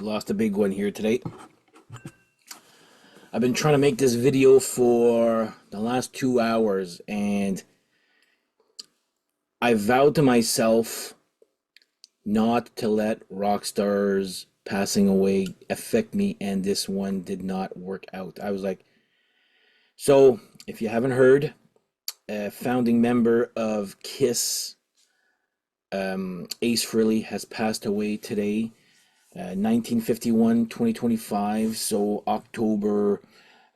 We lost a big one here today. I've been trying to make this video for the last 2 hours, and I vowed to myself not to let rock stars passing away affect me, and this one did not work out. I was like, so if you haven't heard, a founding member of Kiss, Ace Frehley, has passed away today. 1951, 2025, so October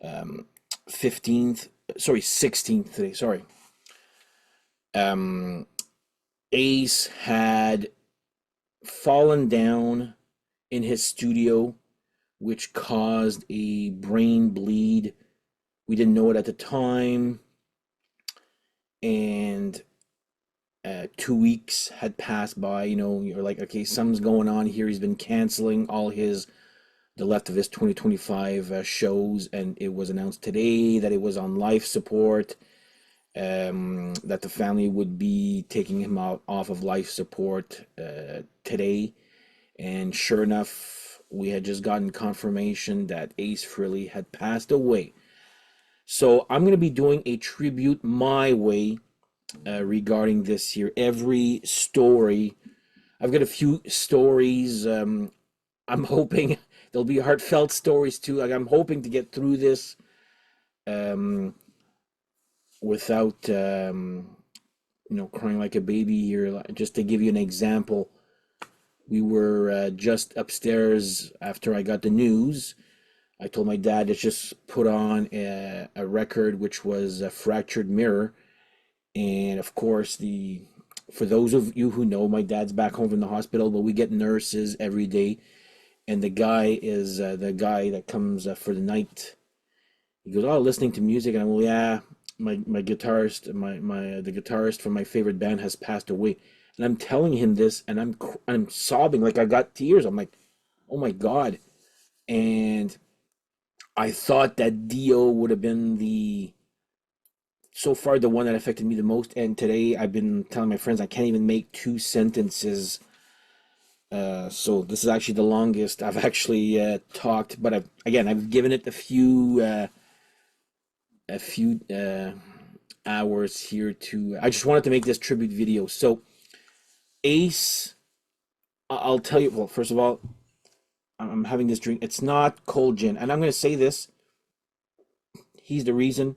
15th, sorry, 16th today, sorry. Um, Ace had fallen down in his studio, which caused a brain bleed. We didn't know it at the time, and 2 weeks had passed by. You're like, okay, something's going on here. He's been canceling all the left of his 2025 shows, and it was announced today that it was on life support, that the family would be taking him off of life support today. And sure enough, we had just gotten confirmation that Ace Frehley had passed away. So I'm going to be doing a tribute my way regarding this here. Every story, I've got a few stories. I'm hoping there'll be heartfelt stories too. Like, I'm hoping to get through this without crying like a baby here. Just to give you an example, we were just upstairs after I got the news. I told my dad to just put on a record, which was a Fractured Mirror. And of course, for those of you who know, my dad's back home from the hospital, but we get nurses every day. And the guy is the guy that comes for the night. He goes, "Oh, listening to music." And I'm, "Well, yeah, my guitarist, the guitarist from my favorite band has passed away." And I'm telling him this, and I'm sobbing, like I got tears. I'm like, "Oh my God!" And I thought that Dio would have been so far the one that affected me the most. And today I've been telling my friends I can't even make two sentences. So this is actually the longest I've actually talked, but I've given it a few hours here to. I just wanted to make this tribute video. So Ace, I'll tell you. Well, first of all, I'm having this drink. It's not cold gin, and I'm going to say this. He's the reason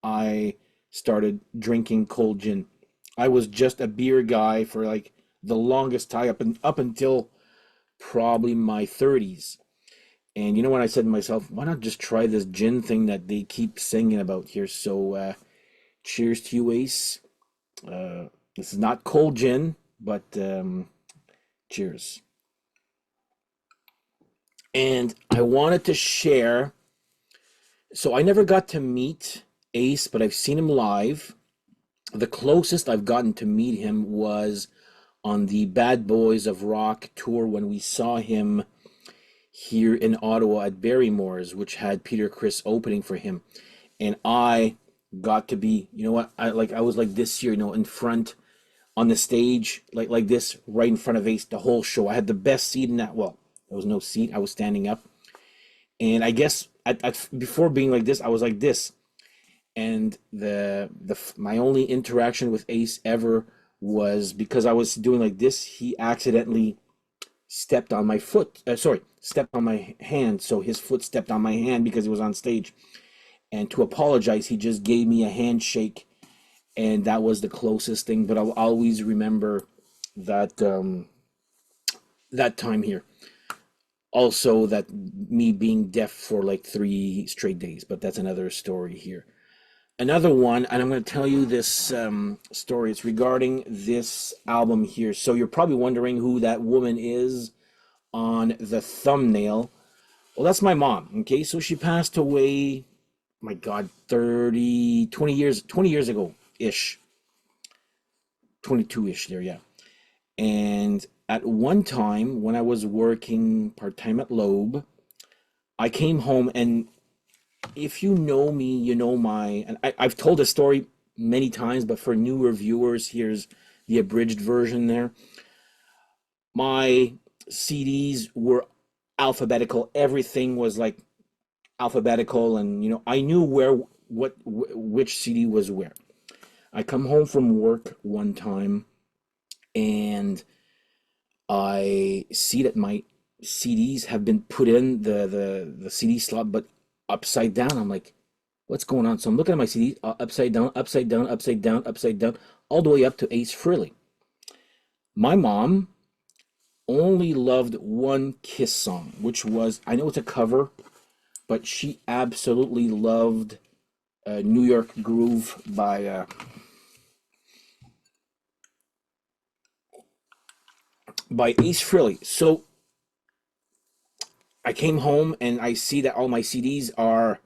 I started drinking cold gin. I was just a beer guy for like the longest time up until probably my 30s. And you know what, I said to myself, why not just try this gin thing that they keep singing about here? So cheers to you, Ace. This is not cold gin, but cheers. And I wanted to share. So I never got to meet Ace, but I've seen him live. The closest I've gotten to meet him was on the Bad Boys of Rock tour when we saw him here in Ottawa at Barrymore's, which had Peter Criss opening for him. And I got to be, you know what, I was like this here, in front on the stage, like this, right in front of Ace the whole show. I had the best seat in that. Well, there was no seat. I was standing up. And I guess before being like this, I was like this. And my only interaction with Ace ever was because I was doing like this. He accidentally stepped on my foot. Stepped on my hand. So his foot stepped on my hand because he was on stage. And to apologize, he just gave me a handshake, and that was the closest thing. But I'll always remember that that time here. Also, that me being deaf for like 3 straight days, but that's another story here. Another one, and I'm going to tell you this story. It's regarding this album here. So you're probably wondering who that woman is on the thumbnail. Well, that's my mom. Okay, so she passed away, my God, 20 years ago ish, 22-ish there, yeah. And at one time when I was working part-time at Loeb, I came home, and if you know me, you know and I've told this story many times, but for newer viewers, here's the abridged version there. My CDs were alphabetical. Everything was like alphabetical, and I knew which CD was where. I come home from work one time, and I see that my CDs have been put in the CD slot, but upside down. I'm like, what's going on? So I'm looking at my CDs, upside down, upside down, upside down, upside down, all the way up to Ace Frehley. My mom only loved one Kiss song, which was, I know it's a cover, but she absolutely loved New York Groove by Ace Frehley. So I came home and I see that all my CDs are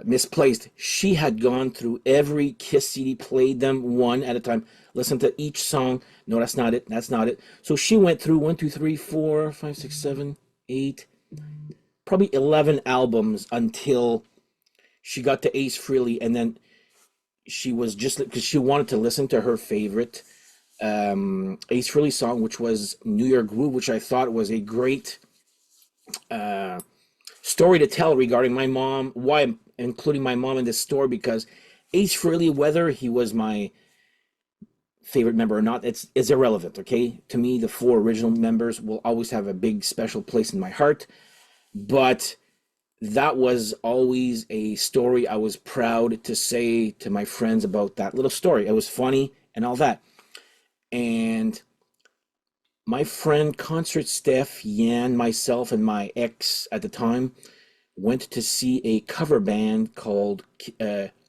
misplaced. She had gone through every Kiss CD, played them one at a time, listened to each song. No, that's not it. That's not it. So she went through one, two, three, four, five, six, seven, eight, probably 11 albums until she got to Ace Frehley, and then she was just because she wanted to listen to her favorite Ace Frehley song, which was New York Groove, which I thought was a great story to tell regarding my mom. Why I'm including my mom in this story, because Ace Frehley, whether he was my favorite member or not, it's irrelevant. Okay, to me, the four original members will always have a big special place in my heart. But that was always a story I was proud to say to my friends about that little story. It was funny and all that. And my friend Concert Steph, Yan, myself, and my ex at the time went to see a cover band called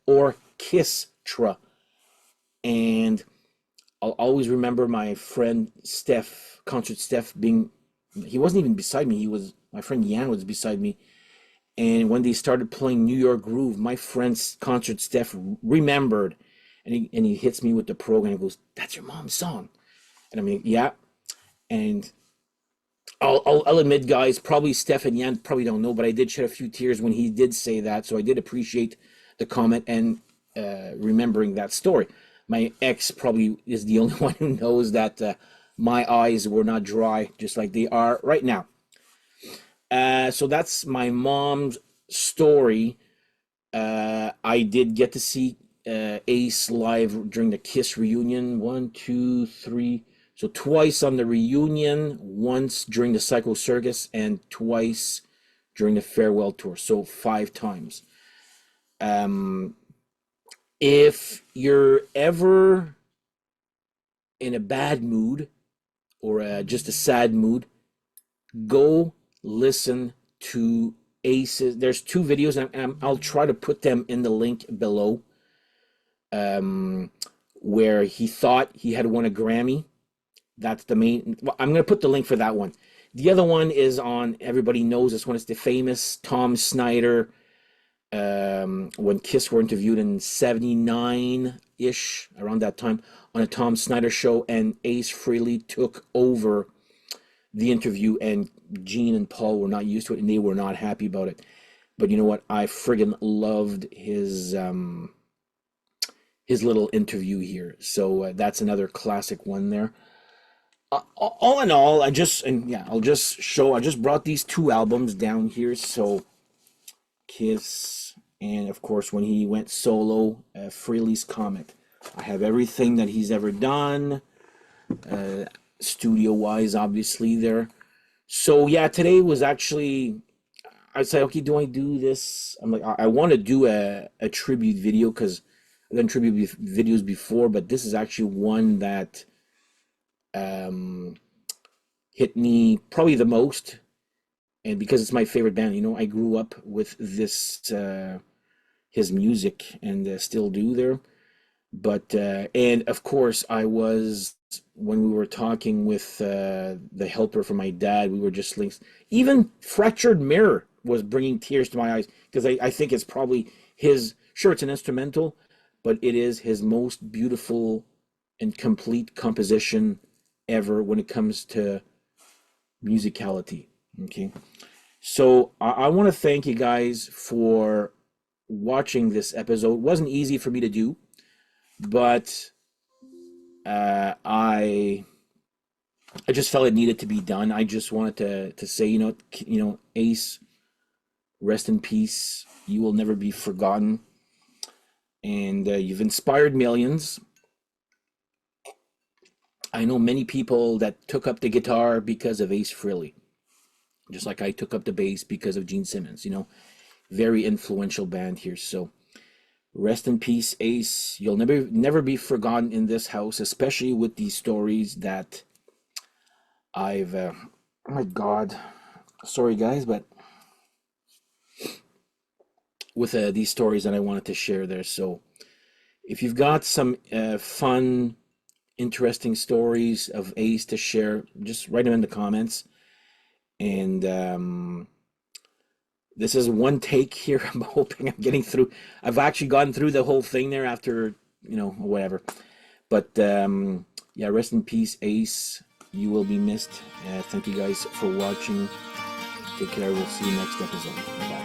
Orchestra. And I'll always remember my friend Steph, Concert Steph, he wasn't even beside me. My friend Yan was beside me. And when they started playing New York Groove, my friend's Concert Steph remembered, and he hits me with the program and goes, "That's your mom's song." And I mean, yeah. And I'll admit, guys, probably Steph and Yan probably don't know, but I did shed a few tears when he did say that. So I did appreciate the comment and remembering that story. My ex probably is the only one who knows that my eyes were not dry, just like they are right now. So that's my mom's story. I did get to see Ace live during the Kiss reunion. One, two, three. So twice on the reunion, once during the Psycho Circus, and twice during the farewell tour. So 5 times. Um, if you're ever in a bad mood or just a sad mood, go listen to Ace's. There's 2 videos, and I'll try to put them in the link below, where he thought he had won a Grammy. That's the main. Well, I'm going to put the link for that one. The other one is on, everybody knows this one. It's the famous Tom Snyder, when Kiss were interviewed in 79-ish, around that time, on a Tom Snyder show, and Ace Frehley took over the interview, and Gene and Paul were not used to it, and they were not happy about it. But you know what? I friggin' loved his little interview here. So that's another classic one there. All in all, I'll just show. I just brought these 2 albums down here. So Kiss, and of course when he went solo, Frehley's Comet. I have everything that he's ever done, studio wise, obviously there. So yeah, today was actually, I said, okay, do I do this? I'm like, I want to do a tribute video, because I've done tribute videos before, but this is actually one that um, hit me probably the most. And because it's my favorite band, I grew up with his music, and still do there. But and of course, when we were talking with the helper for my dad, we were just links. Even Fractured Mirror was bringing tears to my eyes, because I think it's probably his. Sure, it's an instrumental, but it is his most beautiful and complete composition ever when it comes to musicality. Okay, so I want to thank you guys for watching this episode. It wasn't easy for me to do, but I I just felt it needed to be done. I just wanted to say, Ace, rest in peace. You will never be forgotten, and you've inspired millions. I know many people that took up the guitar because of Ace Frehley, just like I took up the bass because of Gene Simmons. Very influential band here. So rest in peace, Ace. You'll never be forgotten in this house, especially with these stories that I've. Oh my God, sorry guys, but with these stories that I wanted to share there. So if you've got some fun, interesting stories of Ace to share, just write them in the comments. And this is one take here. I'm hoping I'm getting through. I've actually gotten through the whole thing there after, whatever. But yeah, rest in peace, Ace. You will be missed. Thank you guys for watching. Take care. We'll see you next episode. Bye.